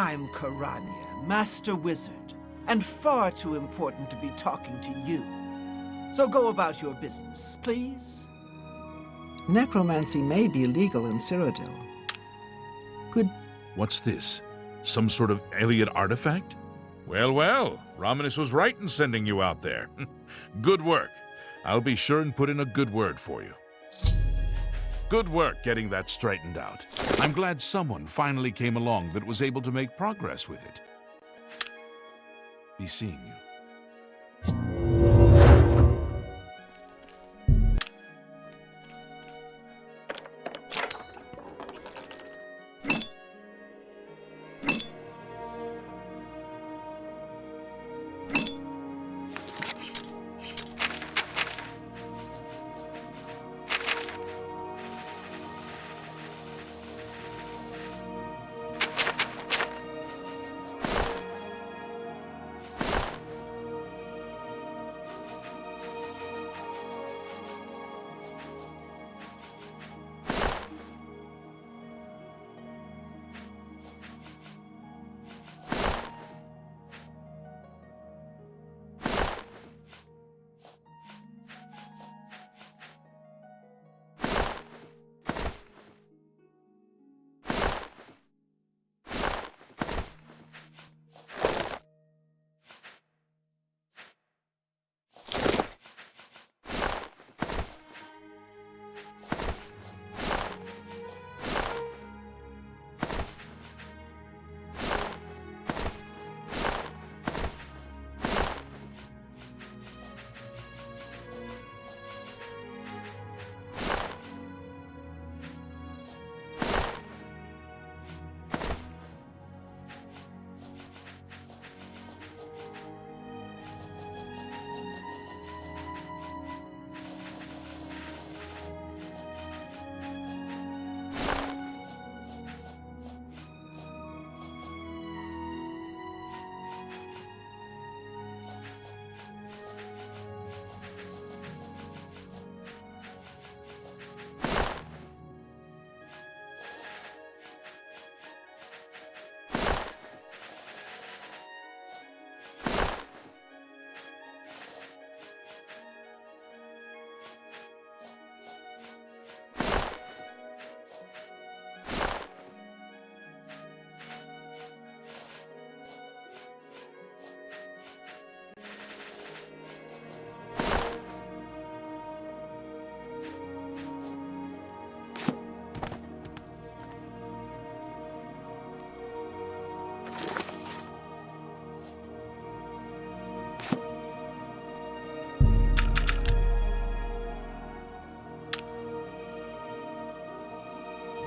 I'm Karanya, Master Wizard, and far too important to be talking to you. So go about your business, please. Necromancy may be legal in Cyrodiil. Good. What's this? Some sort of alien artifact? Well, well, Romanus was right in sending you out there. Good work. I'll be sure and put in a good word for you. Good work getting that straightened out. I'm glad someone finally came along that was able to make progress with it. Be seeing you.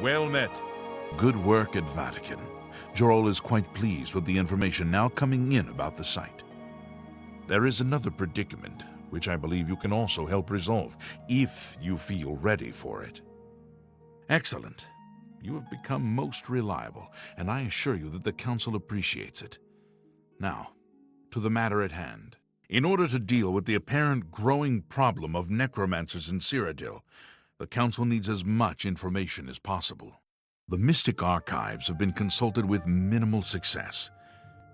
Well met. Good work at Vatican. Jorol is quite pleased with the information now coming in about the site. There is another predicament, which I believe you can also help resolve, if you feel ready for it. Excellent. You have become most reliable, and I assure you that the Council appreciates it. Now, to the matter at hand. In order to deal with the apparent growing problem of necromancers in Cyrodiil, the Council needs as much information as possible. The Mystic Archives have been consulted with minimal success.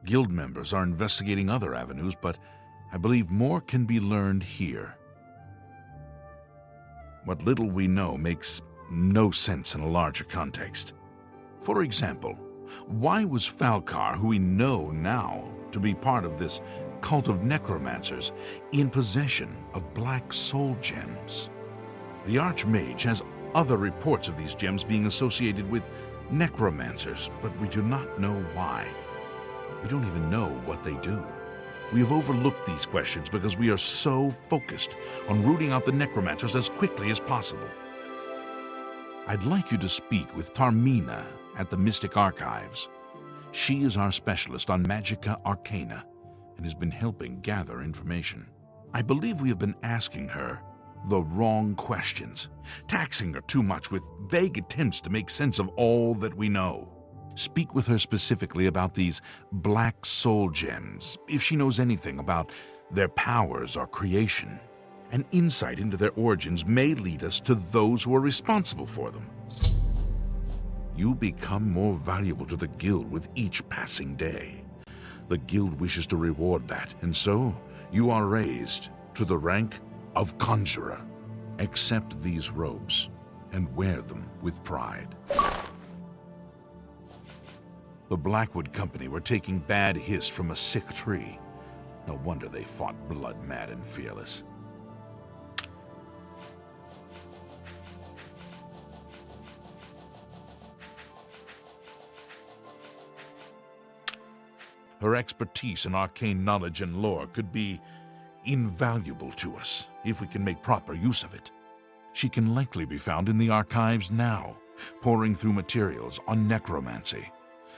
Guild members are investigating other avenues, but I believe more can be learned here. What little we know makes no sense in a larger context. For example, why was Falcar, who we know now to be part of this cult of necromancers, in possession of black soul gems? The Archmage has other reports of these gems being associated with necromancers, but we do not know why. We don't even know what they do. We have overlooked these questions because we are so focused on rooting out the necromancers as quickly as possible. I'd like you to speak with Tarmina at the Mystic Archives. She is our specialist on Magica Arcana and has been helping gather information. I believe we have been asking her the wrong questions, taxing her too much with vague attempts to make sense of all that we know. Speak with her specifically about these black soul gems, if she knows anything about their powers or creation. An insight into their origins may lead us to those who are responsible for them. You become more valuable to the Guild with each passing day. The Guild wishes to reward that, and so you are raised to the rank of Conjurer. Accept these robes and wear them with pride. The Blackwood Company were taking bad hist from a sick tree. No wonder they fought blood-mad and fearless. Her expertise in arcane knowledge and lore could be invaluable to us if we can make proper use of it. She can likely be found in the archives now, poring through materials on necromancy.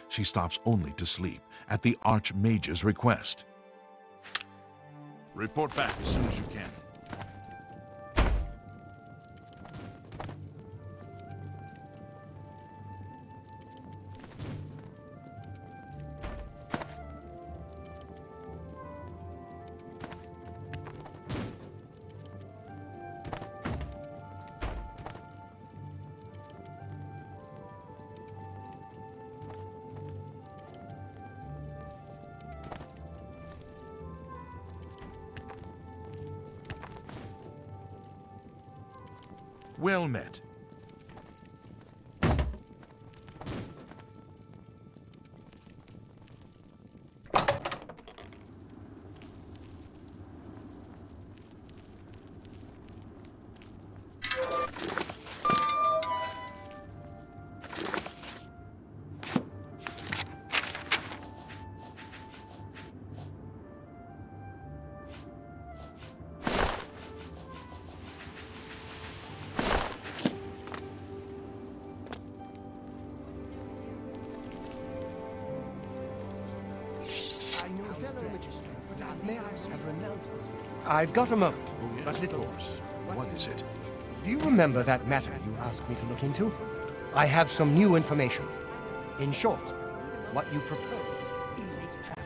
She stops only to sleep at the Archmage's request. Report back as soon as you can. Well met. I've got a moment, Oh, yes, but of little. course. What is it? Do you remember that matter you asked me to look into? I have some new information. In short, what you proposed is a trap.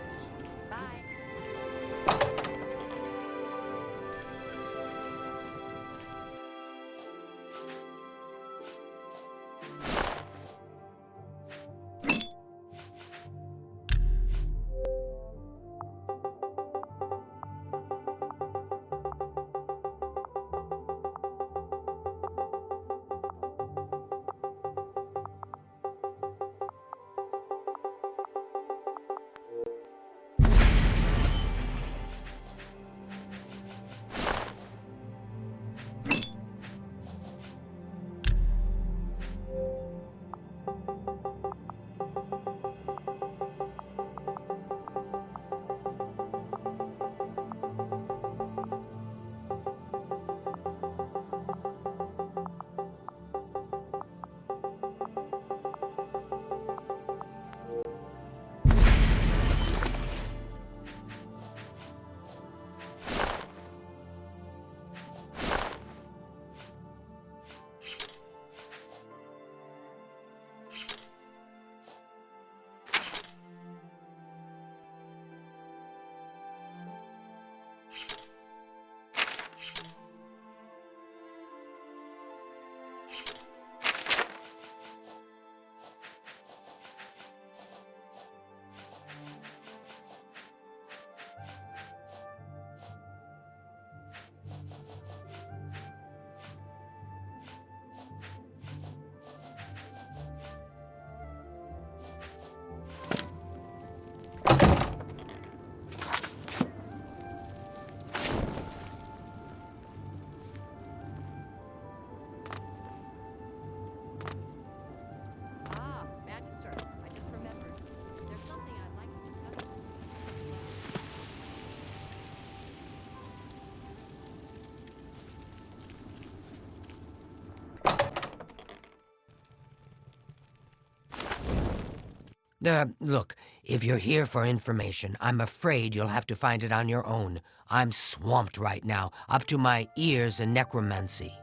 Look, if you're here for information, I'm afraid you'll have to find it on your own. I'm swamped right now, up to my ears in necromancy.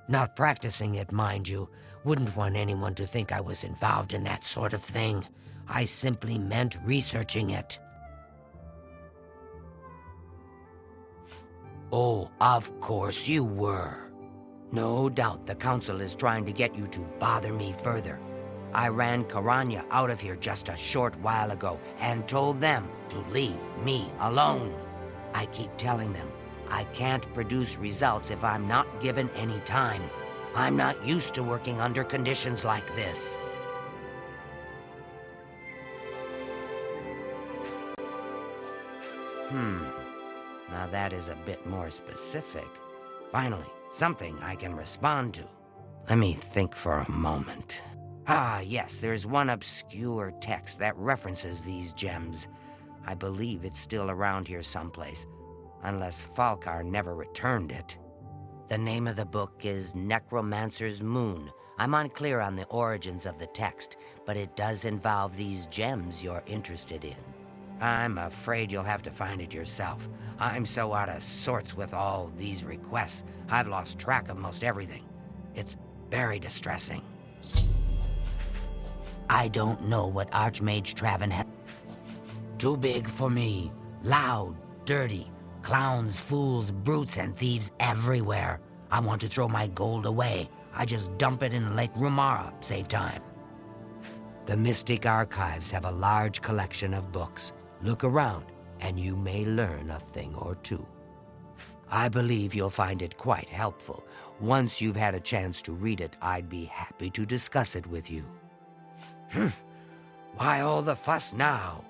Not practicing it, mind you. Wouldn't want anyone to think I was involved in that sort of thing. I simply meant researching it. Oh, of course you were. No doubt the Council is trying to get you to bother me further. I ran Karanya out of here just a short while ago and told them to leave me alone. I keep telling them I can't produce results if I'm not given any time. I'm not used to working under conditions like this. Now that is a bit more specific. Finally, something I can respond to. Let me think for a moment. Ah, yes, there's one obscure text that references these gems. I believe it's still around here someplace, unless Falkar never returned it. The name of the book is Necromancer's Moon. I'm unclear on the origins of the text, but it does involve these gems you're interested in. I'm afraid you'll have to find it yourself. I'm so out of sorts with all these requests, I've lost track of most everything. It's very distressing. I don't know what Archmage Traven has. Too big for me. Loud, dirty. Clowns, fools, brutes, and thieves everywhere. I want to throw my gold away. I just dump it in Lake Rumara, save time. The Mystic Archives have a large collection of books. Look around, and you may learn a thing or two. I believe you'll find it quite helpful. Once you've had a chance to read it, I'd be happy to discuss it with you. Why all the fuss now?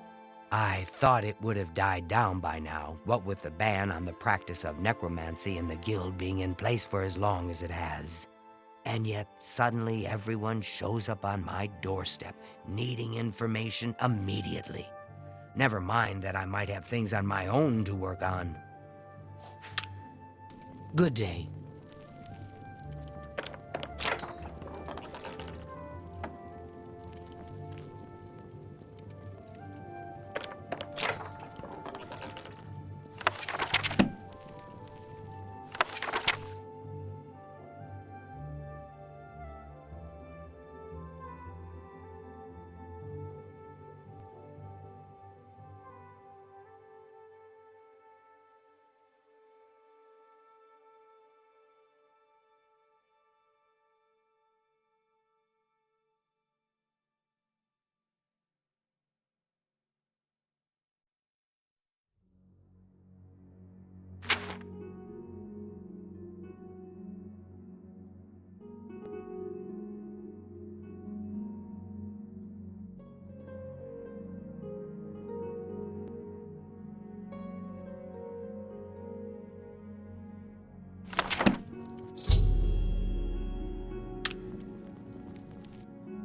I thought it would have died down by now, what with the ban on the practice of necromancy and the guild being in place for as long as it has. And yet, suddenly everyone shows up on my doorstep, needing information immediately. Never mind that I might have things on my own to work on. Good day.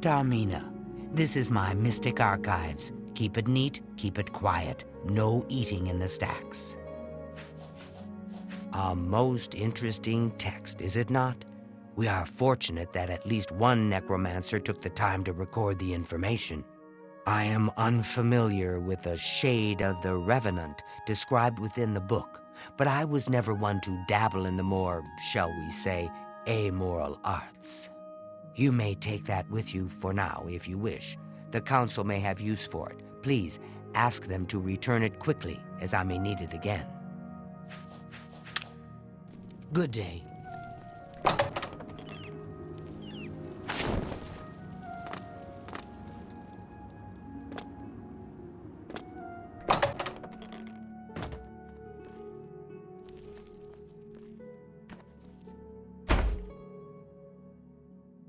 Darmina, this is my Mystic Archives. Keep it neat, keep it quiet. No eating in the stacks. A most interesting text, is it not? We are fortunate that at least one necromancer took the time to record the information. I am unfamiliar with the shade of the Revenant described within the book, but I was never one to dabble in the more, shall we say, amoral arts. You may take that with you for now, if you wish. The council may have use for it. Please, ask them to return it quickly, as I may need it again. Good day.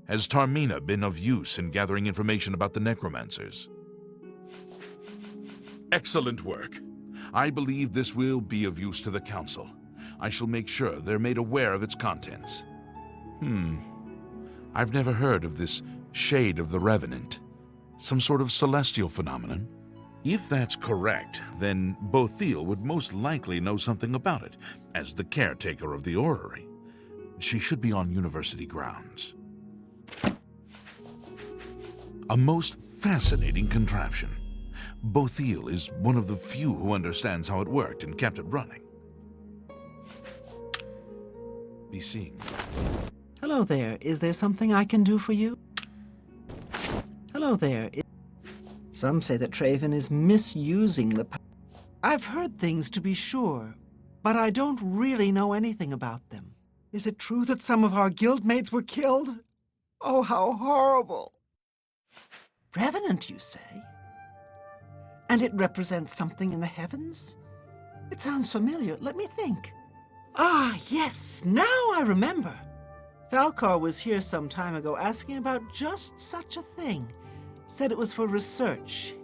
Has Tarmina been of use in gathering information about the necromancers? Excellent work. I believe this will be of use to the council. I shall make sure they're made aware of its contents. I've never heard of this shade of the Revenant. Some sort of celestial phenomenon? If that's correct, then Bothil would most likely know something about it, as the caretaker of the orrery. She should be on university grounds. A most fascinating contraption. Bothil is one of the few who understands how it worked and kept it running. Be seeing you. Hello there. Is there something I can do for you? Hello there. Some say that Traven is misusing the power. I've heard things, to be sure, but I don't really know anything about them. Is it true that some of our guildmates were killed? Oh, how horrible! Revenant, you say? And it represents something in the heavens? It sounds familiar. Let me think. Ah, yes, now I remember. Falcar was here some time ago asking about just such a thing. Said it was for research.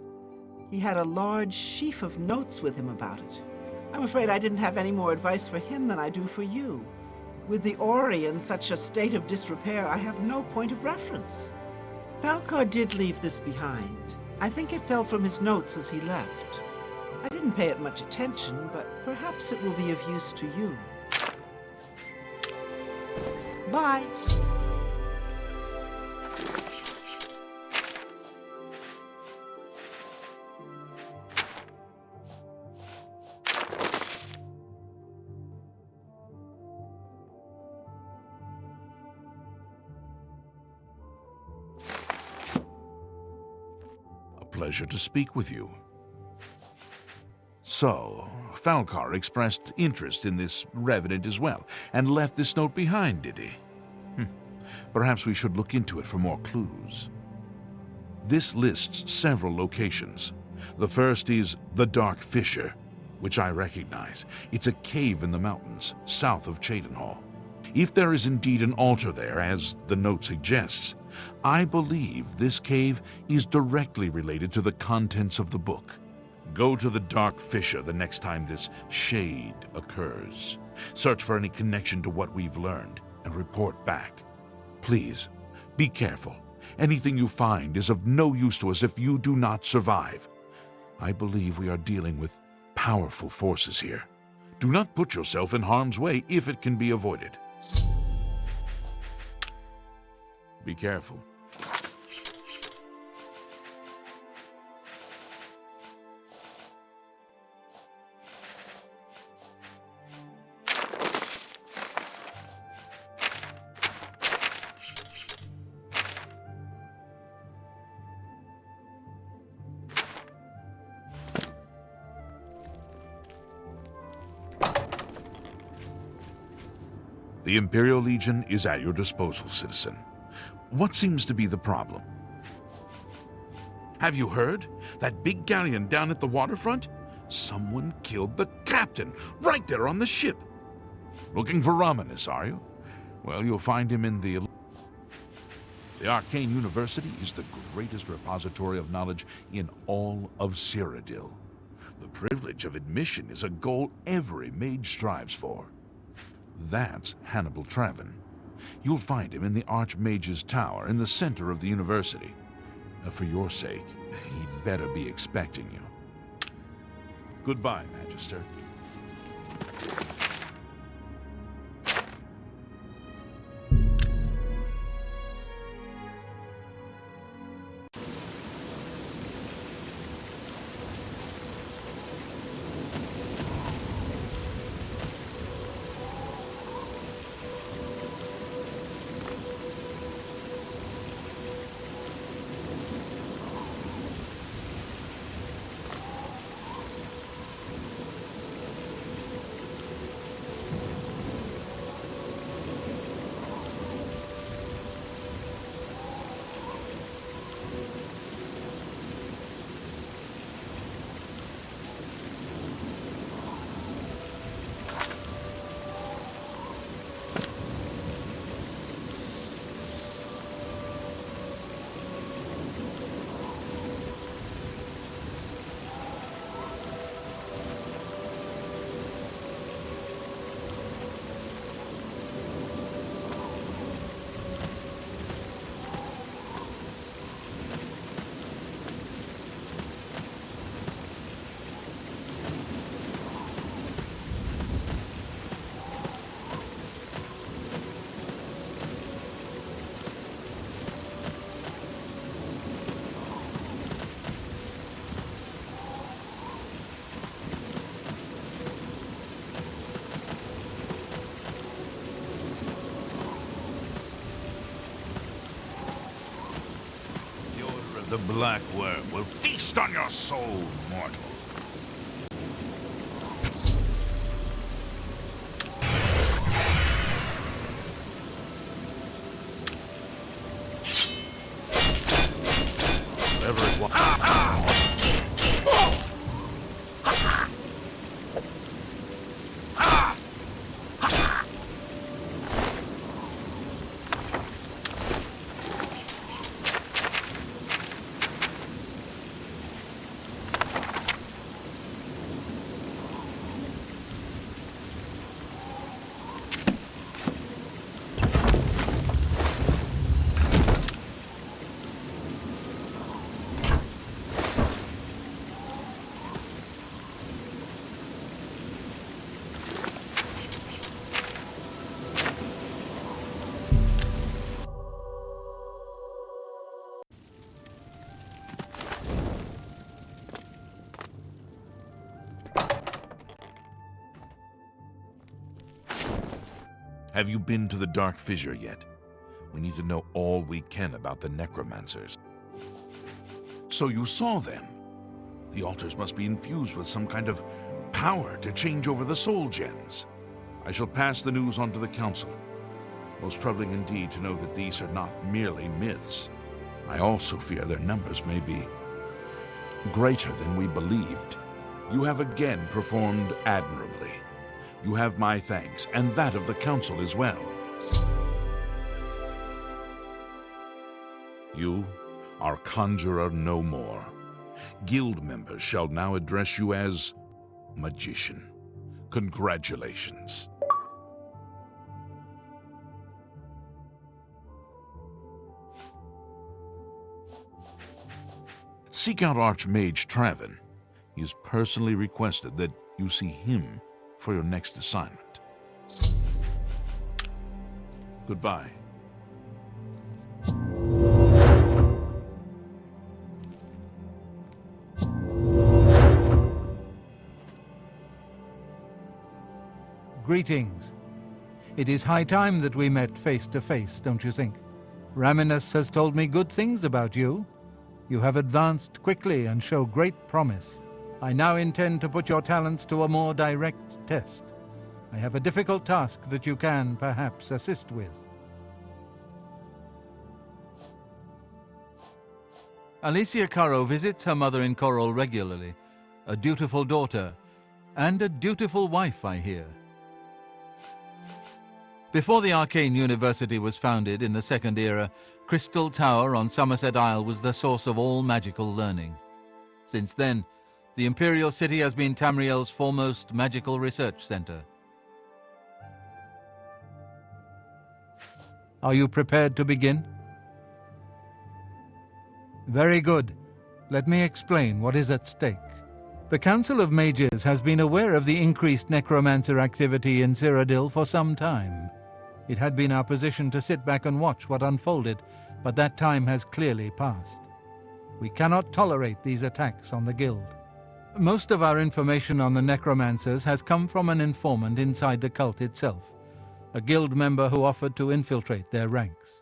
He had a large sheaf of notes with him about it. I'm afraid I didn't have any more advice for him than I do for you. With the Ori in such a state of disrepair, I have no point of reference. Falcar did leave this behind. I think it fell from his notes as he left. I didn't pay it much attention, but perhaps it will be of use to you. Bye. Pleasure to speak with you. So, Falcar expressed interest in this revenant as well, and left this note behind, did he? Perhaps we should look into it for more clues. This lists several locations. The first is the Dark Fissure, which I recognize. It's a cave in the mountains, south of Cheydinhal. If there is indeed an altar there, as the note suggests, I believe this cave is directly related to the contents of the book. Go to the Dark Fissure the next time this shade occurs. Search for any connection to what we've learned and report back. Please, be careful. Anything you find is of no use to us if you do not survive. I believe we are dealing with powerful forces here. Do not put yourself in harm's way if it can be avoided. Be careful. The Imperial Legion is at your disposal, citizen. What seems to be the problem? Have you heard? That big galleon down at the waterfront? Someone killed the captain, right there on the ship. Looking for Romanus, are you? Well, you'll find him in the Arcane University is the greatest repository of knowledge in all of Cyrodiil. The privilege of admission is a goal every mage strives for. That's Hannibal Traven. You'll find him in the Archmage's Tower in the center of the university. For your sake, he'd better be expecting you. Goodbye, Magister. The Black Worm will feast on your soul, mortal. Have you been to the Dark Fissure yet? We need to know all we can about the necromancers. So you saw them. The altars must be infused with some kind of power to change over the soul gems. I shall pass the news on to the council. Most troubling indeed to know that these are not merely myths. I also fear their numbers may be greater than we believed. You have again performed admirably. You have my thanks, and that of the council as well. You are conjurer no more. Guild members shall now address you as magician. Congratulations. Seek out Archmage Traven. He has personally requested that you see him for your next assignment. Goodbye. Greetings. It is high time that we met face to face, don't you think? Raminus has told me good things about you. You have advanced quickly and show great promise. I now intend to put your talents to a more direct test. I have a difficult task that you can, perhaps, assist with. Alicia Caro visits her mother in Coral regularly. A dutiful daughter, and a dutiful wife, I hear. Before the Arcane University was founded in the Second Era, Crystal Tower on Somerset Isle was the source of all magical learning. Since then, the Imperial City has been Tamriel's foremost magical research center. Are you prepared to begin? Very good. Let me explain what is at stake. The Council of Mages has been aware of the increased necromancer activity in Cyrodiil for some time. It had been our position to sit back and watch what unfolded, but that time has clearly passed. We cannot tolerate these attacks on the Guild. Most of our information on the necromancers has come from an informant inside the cult itself, a Guild member who offered to infiltrate their ranks.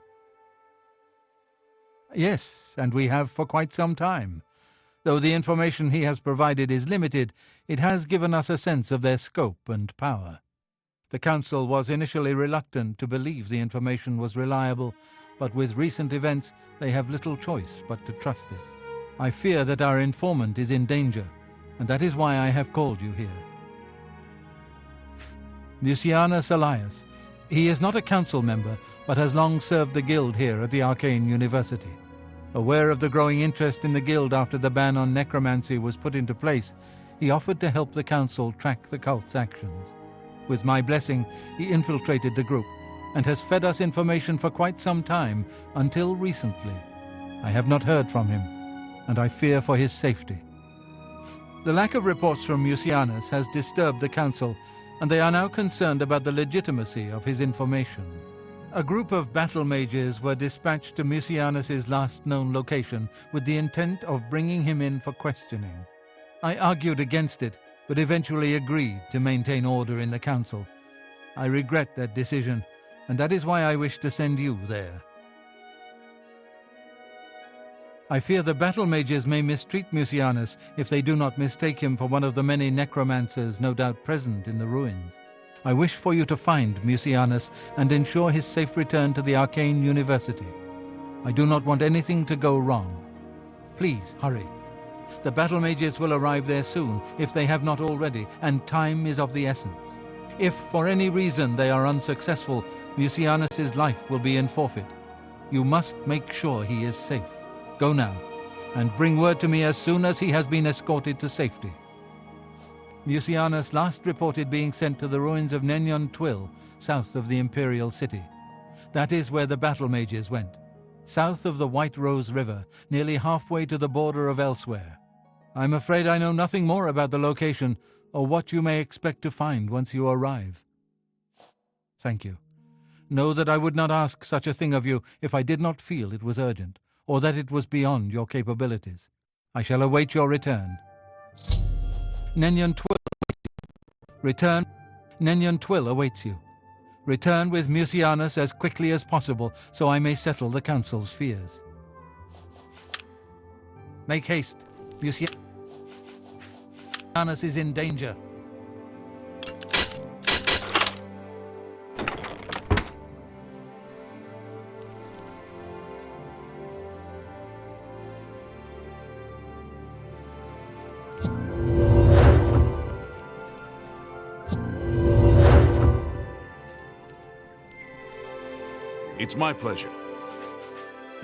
Yes, and we have for quite some time. Though the information he has provided is limited, it has given us a sense of their scope and power. The Council was initially reluctant to believe the information was reliable, but with recent events they have little choice but to trust it. I fear that our informant is in danger, and that is why I have called you here. Lucianus Elias. He is not a council member, but has long served the Guild here at the Arcane University. Aware of the growing interest in the Guild after the ban on necromancy was put into place, he offered to help the Council track the cult's actions. With my blessing, he infiltrated the group, and has fed us information for quite some time, until recently. I have not heard from him, and I fear for his safety. The lack of reports from Mucianus has disturbed the Council, and they are now concerned about the legitimacy of his information. A group of battle mages were dispatched to Mucianus's last known location with the intent of bringing him in for questioning. I argued against it, but eventually agreed to maintain order in the Council. I regret that decision, and that is why I wish to send you there. I fear the battle mages may mistreat Mucianus if they do not mistake him for one of the many necromancers no doubt present in the ruins. I wish for you to find Mucianus and ensure his safe return to the Arcane University. I do not want anything to go wrong. Please, hurry. The battle mages will arrive there soon, if they have not already, and time is of the essence. If, for any reason, they are unsuccessful, Mucianus's life will be in forfeit. You must make sure he is safe. Go now, and bring word to me as soon as he has been escorted to safety. Mucianus last reported being sent to the ruins of Nenyon Twill, south of the Imperial City. That is where the battle mages went, south of the White Rose River, nearly halfway to the border of elsewhere. I'm afraid I know nothing more about the location, or what you may expect to find once you arrive. Thank you. Know that I would not ask such a thing of you if I did not feel it was urgent, or that it was beyond your capabilities. I shall await your return. Nenyon Twill awaits you. Return. Nenyon Twill awaits you. Return with Mucianus as quickly as possible, so I may settle the Council's fears. Make haste. Mucianus is in danger. It's my pleasure.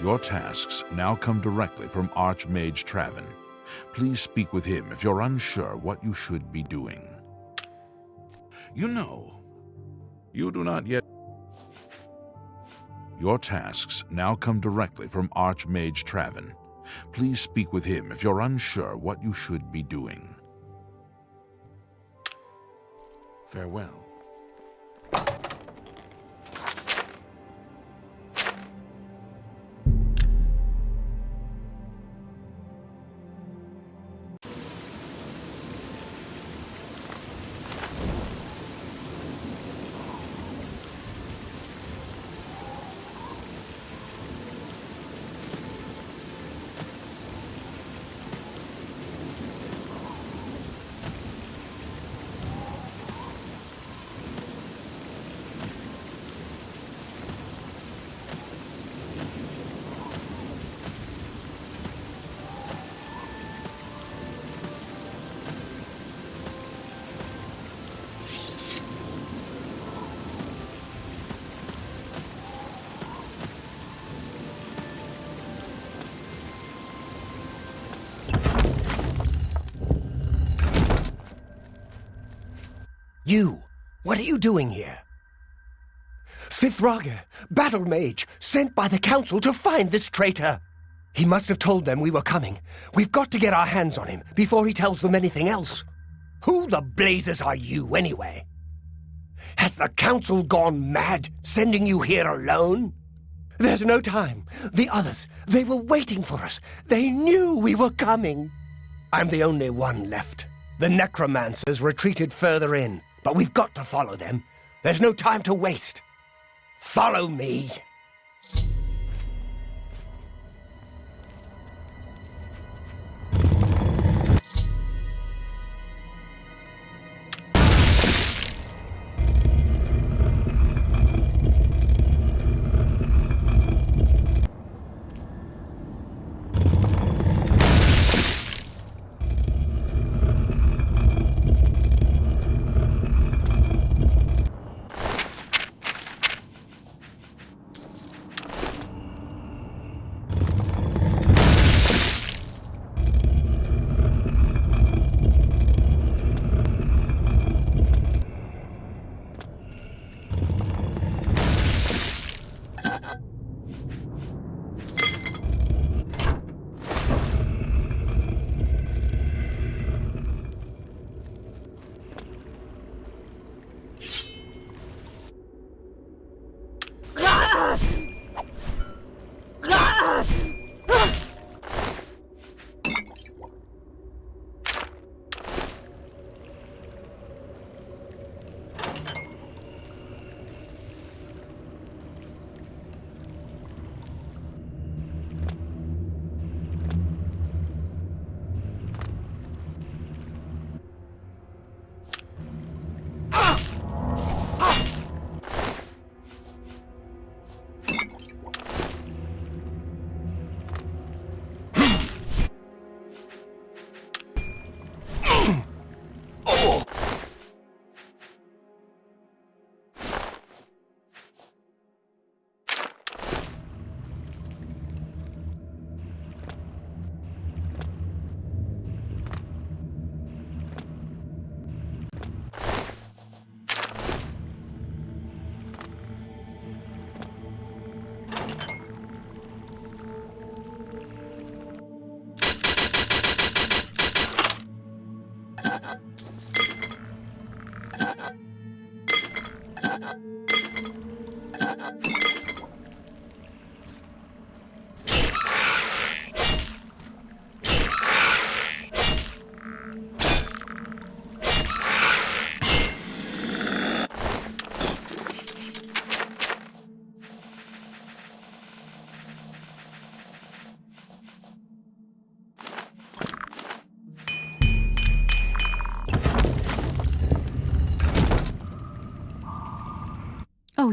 Your tasks now come directly from Archmage Traven. Please speak with him if you're unsure what you should be doing. You know, you do not yet... Your tasks now come directly from Archmage Traven. Please speak with him if you're unsure what you should be doing. Farewell. You! What are you doing here? Fifth Raga, battle mage, sent by the Council to find this traitor! He must have told them we were coming. We've got to get our hands on him before he tells them anything else. Who the blazes are you, anyway? Has the Council gone mad, sending you here alone? There's no time. The others, they were waiting for us. They knew we were coming. I'm the only one left. The necromancers retreated further in, but we've got to follow them. There's no time to waste. Follow me.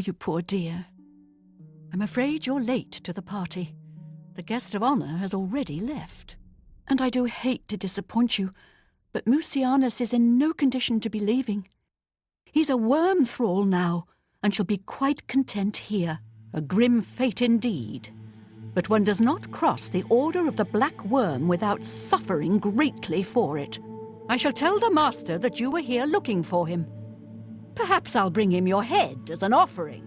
you poor dear. I'm afraid you're late to the party. The guest of honor has already left. And I do hate to disappoint you, but Musianus is in no condition to be leaving. He's a worm thrall now, and shall be quite content here. A grim fate indeed. But one does not cross the order of the Black Worm without suffering greatly for it. I shall tell the master that you were here looking for him. Perhaps I'll bring him your head as an offering.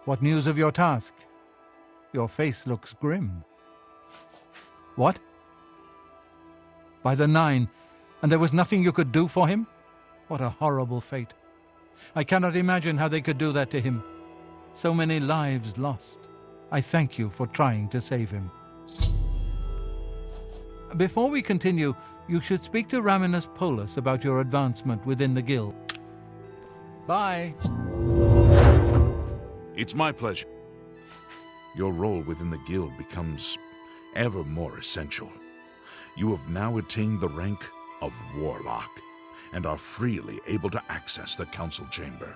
What news of your task? Your face looks grim. What? By the 9, and there was nothing you could do for him? What a horrible fate. I cannot imagine how they could do that to him. So many lives lost. I thank you for trying to save him. Before we continue, you should speak to Raminus Polus about your advancement within the guild. Bye. It's my pleasure. Your role within the guild becomes ever more essential. You have now attained the rank of Warlock and are freely able to access the council chamber.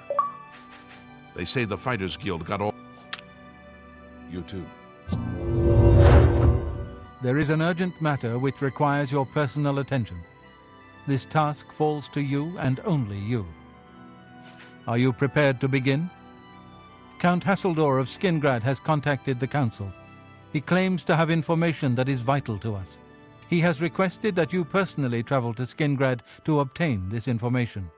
They say the Fighters Guild got all... You too. There is an urgent matter which requires your personal attention. This task falls to you and only you. Are you prepared to begin? Count Hasseldor of Skingrad has contacted the council. He claims to have information that is vital to us. He has requested that you personally travel to Skingrad to obtain this information.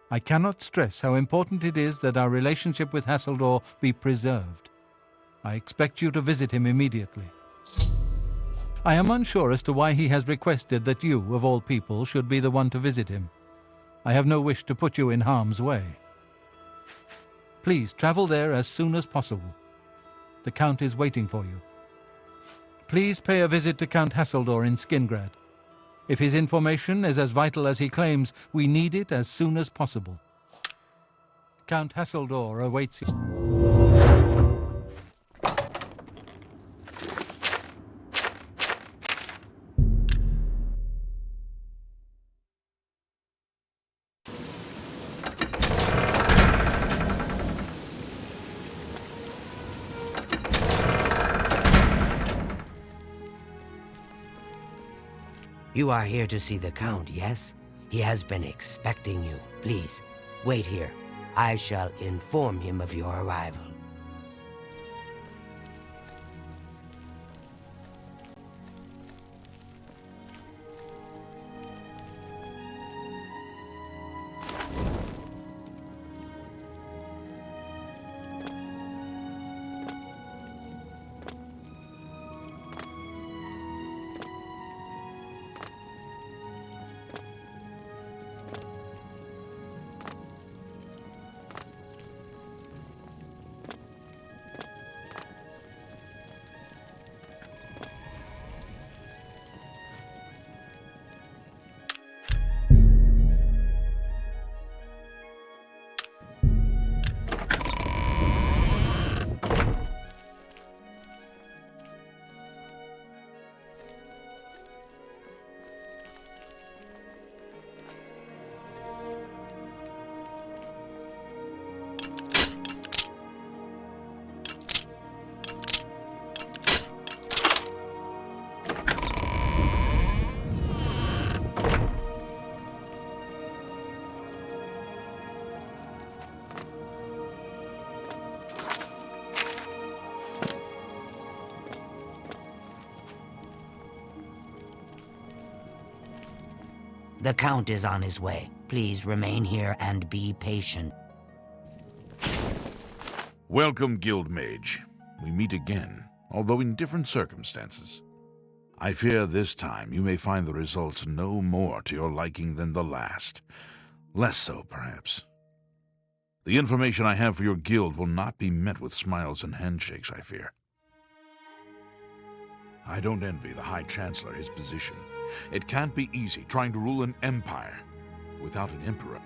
I cannot stress how important it is that our relationship with Hasseldor be preserved. I expect you to visit him immediately. I am unsure as to why he has requested that you, of all people, should be the one to visit him. I have no wish to put you in harm's way. Please travel there as soon as possible. The Count is waiting for you. Please pay a visit to Count Hasseldor in Skingrad. If his information is as vital as he claims, we need it as soon as possible. Count Hasseldor awaits you. You are here to see the Count, yes? He has been expecting you. Please, wait here. I shall inform him of your arrival. The Count is on his way. Please remain here and be patient. Welcome, Guild Mage. We meet again, although in different circumstances. I fear this time you may find the results no more to your liking than the last. Less so, perhaps. The information I have for your guild will not be met with smiles and handshakes, I fear. I don't envy the High Chancellor his position. It can't be easy trying to rule an empire without an emperor.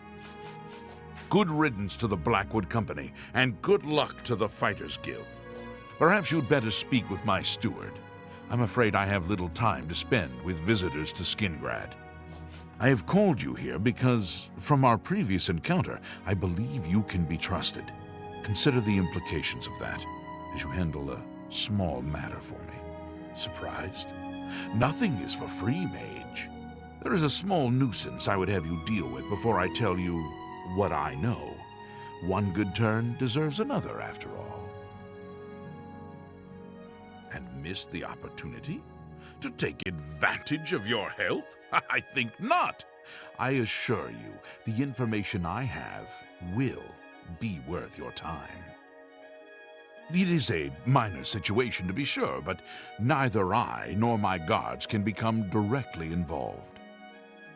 Good riddance to the Blackwood Company, and good luck to the Fighters Guild. Perhaps you'd better speak with my steward. I'm afraid I have little time to spend with visitors to Skingrad. I have called you here because, from our previous encounter, I believe you can be trusted. Consider the implications of that as you handle a small matter for me. Surprised? Nothing is for free, mage. There is a small nuisance I would have you deal with before I tell you what I know. One good turn deserves another, after all. And miss the opportunity to take advantage of your help? I think not. I assure you, the information I have will be worth your time. It is a minor situation, to be sure, but neither I nor my guards can become directly involved.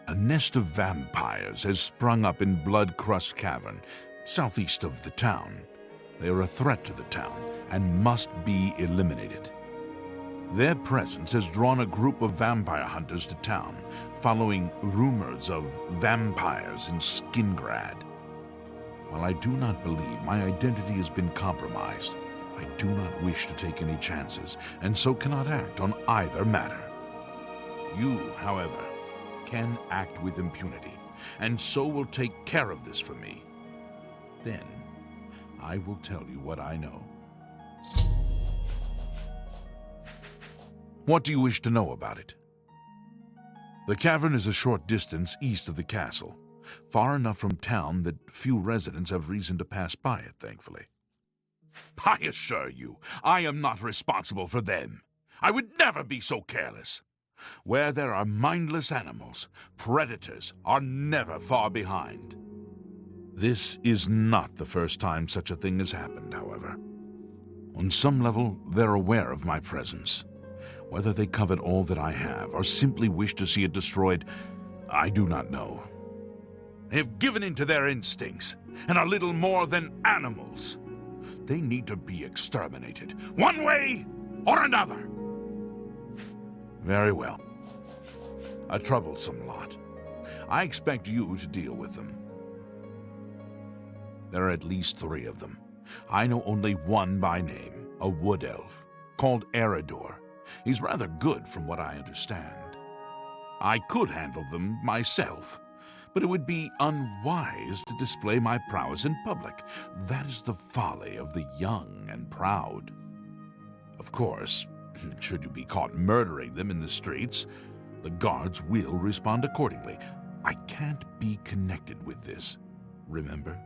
A nest of vampires has sprung up in Blood Crust Cavern, southeast of the town. They are a threat to the town and must be eliminated. Their presence has drawn a group of vampire hunters to town, following rumors of vampires in Skingrad. While I do not believe my identity has been compromised, I do not wish to take any chances, and so cannot act on either matter. You, however, can act with impunity, and so will take care of this for me. Then, I will tell you what I know. What do you wish to know about it? The cavern is a short distance east of the castle, far enough from town that few residents have reason to pass by it, thankfully. I assure you, I am not responsible for them. I would never be so careless. Where there are mindless animals, predators are never far behind. This is not the first time such a thing has happened, however. On some level, they're aware of my presence. Whether they covet all that I have or simply wish to see it destroyed, I do not know. They have given in to their instincts and are little more than animals. They need to be exterminated, one way or another. Very well. A troublesome lot. I expect you to deal with them. There are at least 3 of them. I know only one by name, a wood elf, called Eridor. He's rather good from what I understand. I could handle them myself, but it would be unwise to display my prowess in public. That is the folly of the young and proud. Of course, should you be caught murdering them in the streets, the guards will respond accordingly. I can't be connected with this, remember?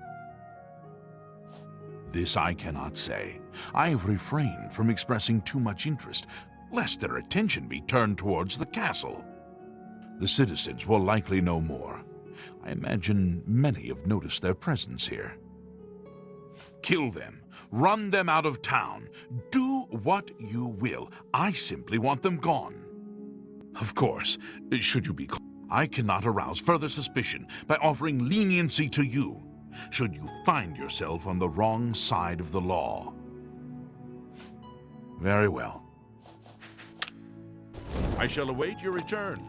This I cannot say. I have refrained from expressing too much interest, lest their attention be turned towards the castle. The citizens will likely know more. I imagine many have noticed their presence here. Kill them. Run them out of town. Do what you will. I simply want them gone. Of course, should you be caught, I cannot arouse further suspicion by offering leniency to you, should you find yourself on the wrong side of the law. Very well. I shall await your return.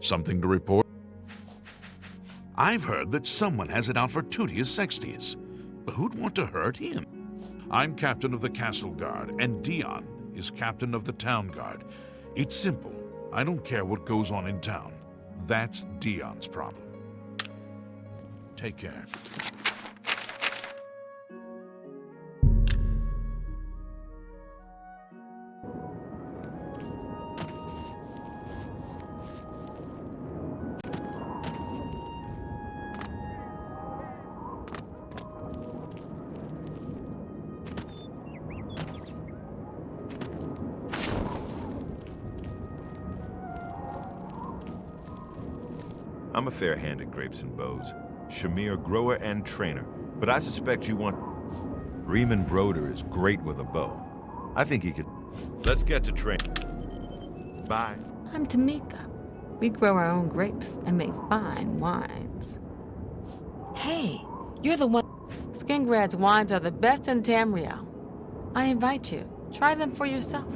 Something to report? I've heard that someone has it out for Tutius Sextius. Who'd want to hurt him? I'm captain of the castle guard, and Dion is captain of the town guard. It's simple. I don't care what goes on in town. That's Dion's problem. Take care. I'm a fair hand at grapes and bows. Shamir, grower and trainer. But I suspect you want... Riemann Broder is great with a bow. I think he could... Let's get to training. Bye. I'm Tamika. We grow our own grapes and make fine wines. Hey, you're the one... Skingrad's wines are the best in Tamriel. I invite you. Try them for yourself.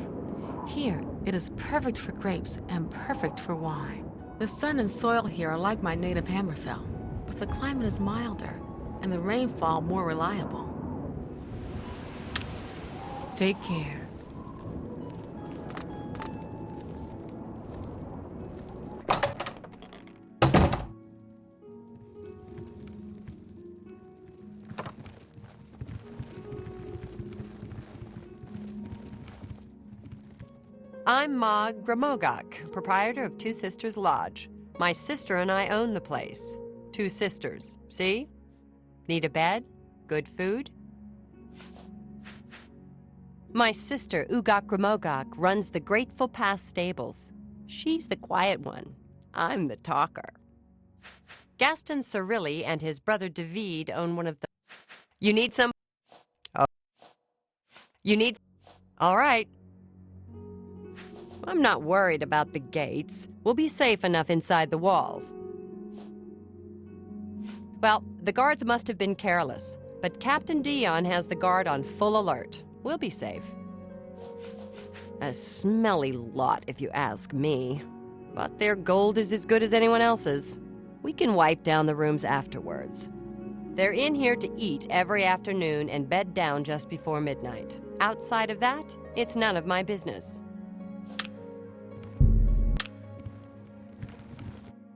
Here, it is perfect for grapes and perfect for wine. The sun and soil here are like my native Hammerfell, but the climate is milder and the rainfall more reliable. Take care. I'm Ma Gramogok, proprietor of Two Sisters Lodge. My sister and I own the place. Two sisters, see? Need a bed? Good food? My sister, Ugok Gramogok, runs the Grateful Pass stables. She's the quiet one. I'm the talker. Gaston Cirilli and his brother David own one of the... You need some... Oh. You need... All right. I'm not worried about the gates. We'll be safe enough inside the walls. Well, the guards must have been careless, but Captain Dion has the guard on full alert. We'll be safe. A smelly lot, if you ask me. But their gold is as good as anyone else's. We can wipe down the rooms afterwards. They're in here to eat every afternoon and bed down just before midnight. Outside of that, it's none of my business.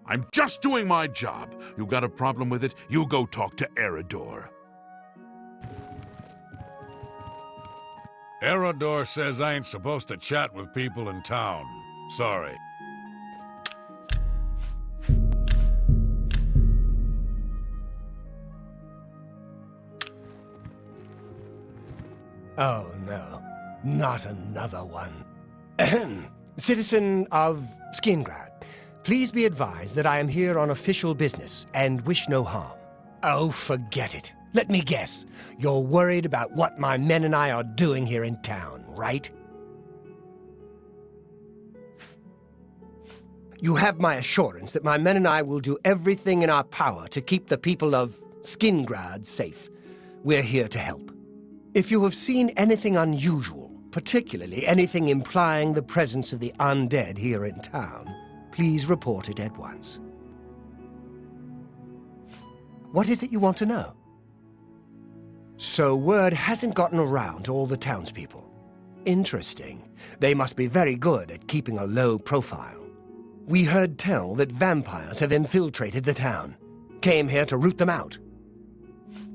I'm just doing my job. You got a problem with it? You go talk to Eridor. Eridor says I ain't supposed to chat with people in town. Sorry. Oh, no. Not another one. Ahem. Citizen of Skingrad, please be advised that I am here on official business and wish no harm. Oh, forget it. Let me guess. You're worried about what my men and I are doing here in town, right? You have my assurance that my men and I will do everything in our power to keep the people of Skingrad safe. We're here to help. If you have seen anything unusual, particularly anything implying the presence of the undead here in town, please report it at once. What is it you want to know? So word hasn't gotten around to all the townspeople. Interesting. They must be very good at keeping a low profile. We heard tell that vampires have infiltrated the town. Came here to root them out.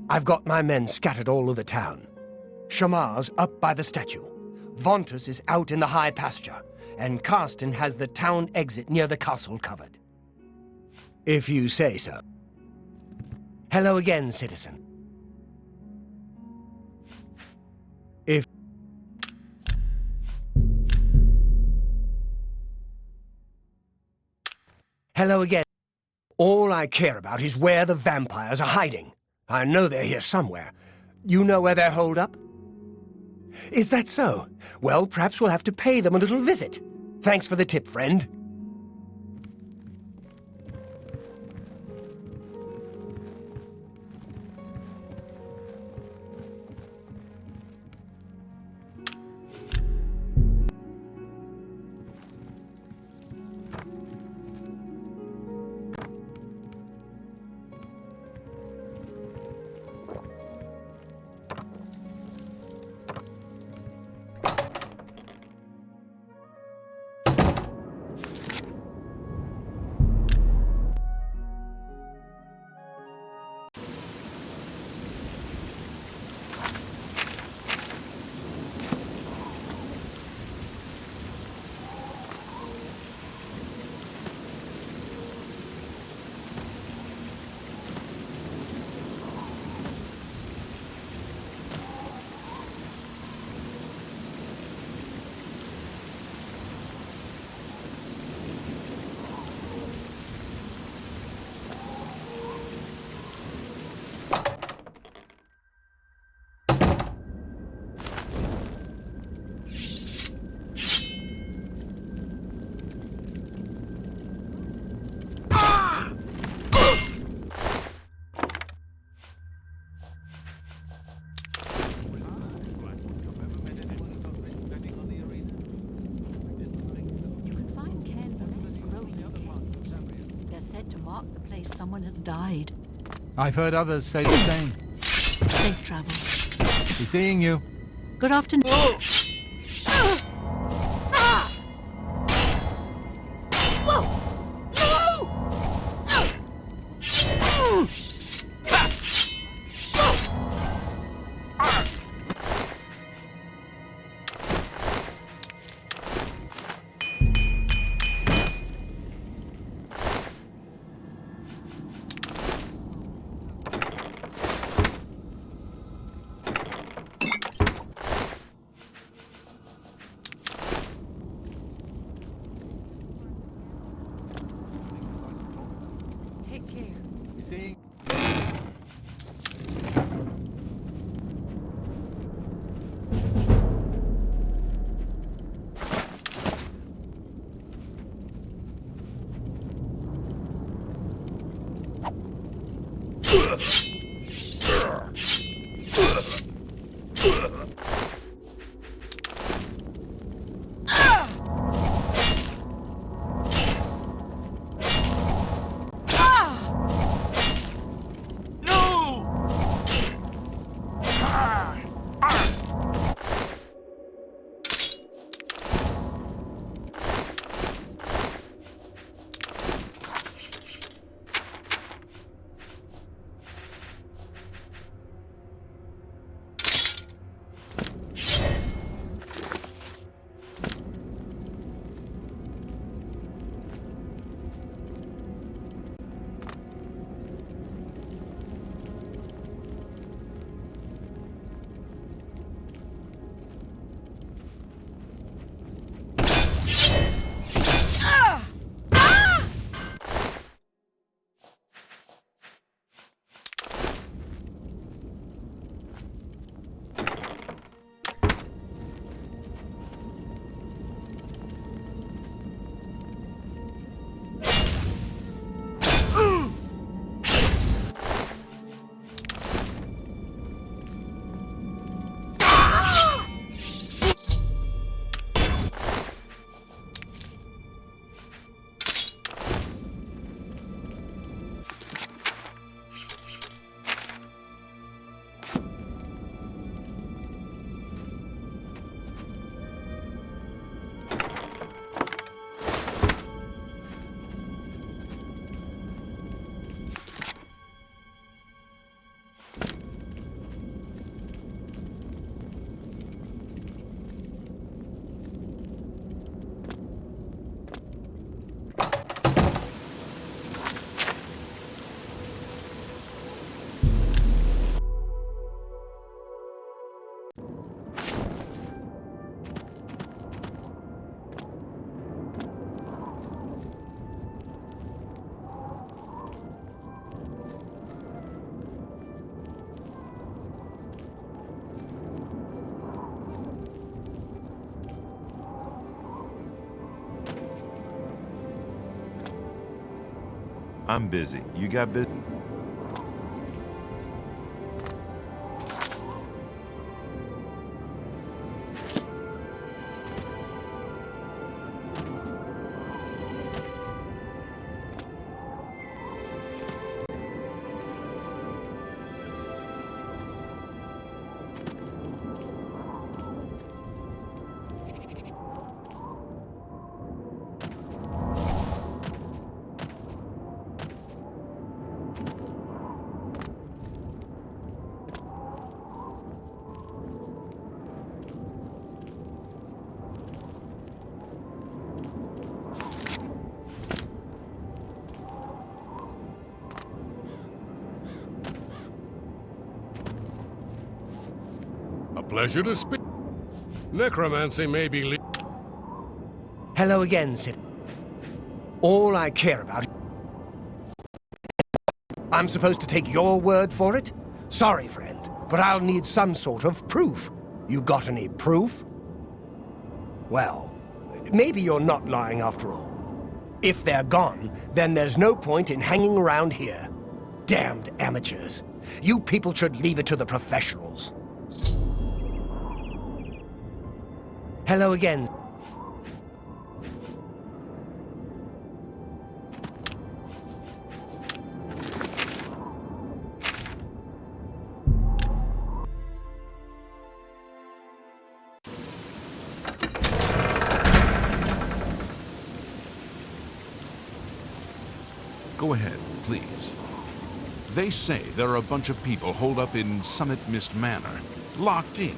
I've got my men scattered all over town. Shamar's up by the statue. Vontus is out in the high pasture. And Karsten has the town exit near the castle covered. If you say so. Hello again, citizen. Hello again. All I care about is where the vampires are hiding. I know they're here somewhere. You know where they're holed up? Is that so? Well, perhaps we'll have to pay them a little visit. Thanks for the tip, friend. said to mark the place someone has died. I've heard others say the same. Safe travel. Be seeing you. Good afternoon. Take care. Be seeing. I'm busy. You got business? A pleasure to speak. Necromancy may be Hello again, Sid. All I care about... I'm supposed to take your word for it? Sorry, friend, but I'll need some sort of proof. You got any proof? Well, maybe you're not lying after all. If they're gone, then there's no point in hanging around here. Damned amateurs. You people should leave it to the professionals. Hello again. Go ahead, please. They say there are a bunch of people holed up in Summit Mist Manor, locked in.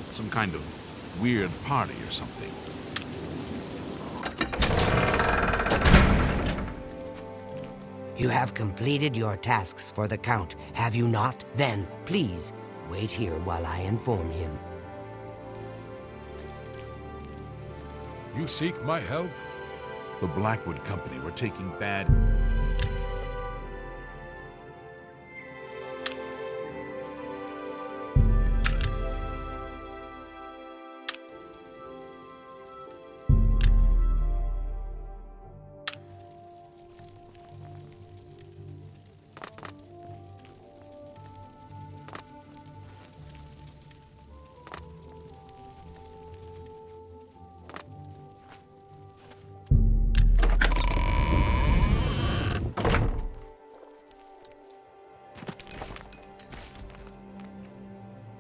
Some kind of weird party or something. You have completed your tasks for the Count, have you not? Then, please, wait here while I inform him. You seek my help? The Blackwood Company were taking bad...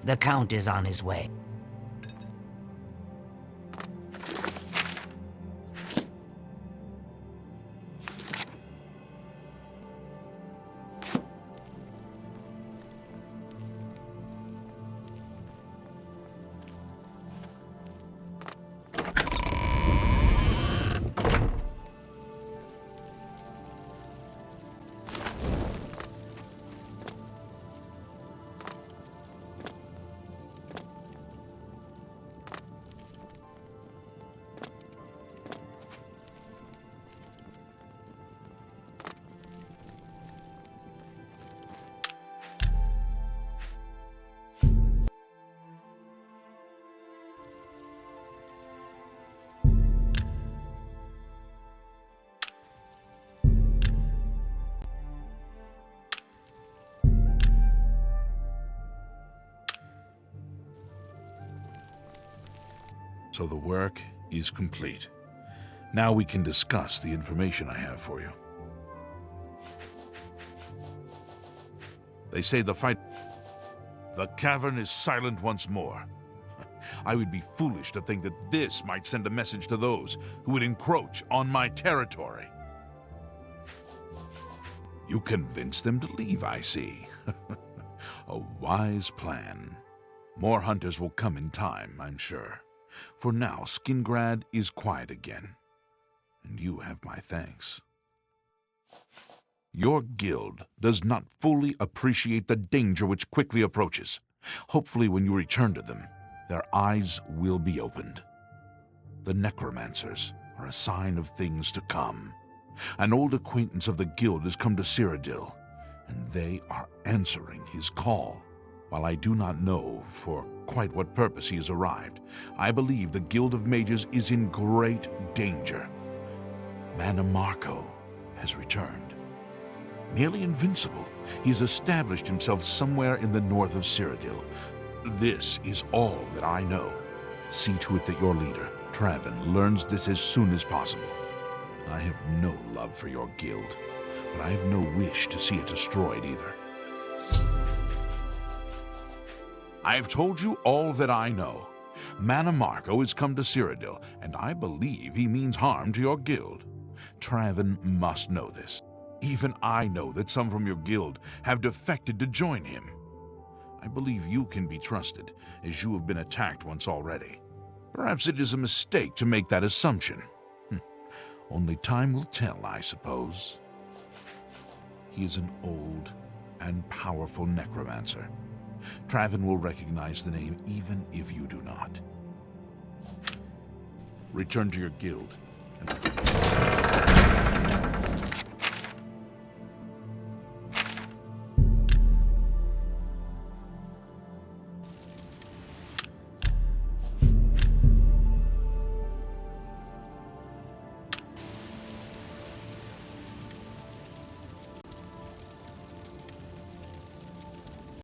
The Count is on his way. So the work is complete. Now we can discuss the information I have for you. They say the cavern is silent once more. I would be foolish to think that this might send a message to those who would encroach on my territory. You convinced them to leave, I see. A wise plan. More hunters will come in time, I'm sure. For now, Skingrad is quiet again. And you have my thanks. Your guild does not fully appreciate the danger which quickly approaches. Hopefully, when you return to them, their eyes will be opened. The necromancers are a sign of things to come. An old acquaintance of the guild has come to Cyrodiil, and they are answering his call. While I do not know for quite what purpose he has arrived, I believe the Guild of Mages is in great danger. Mannimarco has returned. Nearly invincible, he has established himself somewhere in the north of Cyrodiil. This is all that I know. See to it that your leader, Traven, learns this as soon as possible. I have no love for your guild, but I have no wish to see it destroyed either. I have told you all that I know. Mannimarco has come to Cyrodiil, and I believe he means harm to your guild. Traven must know this. Even I know that some from your guild have defected to join him. I believe you can be trusted, as you have been attacked once already. Perhaps it is a mistake to make that assumption. Only time will tell, I suppose. He is an old and powerful necromancer. Traven will recognize the name even if you do not. Return to your guild and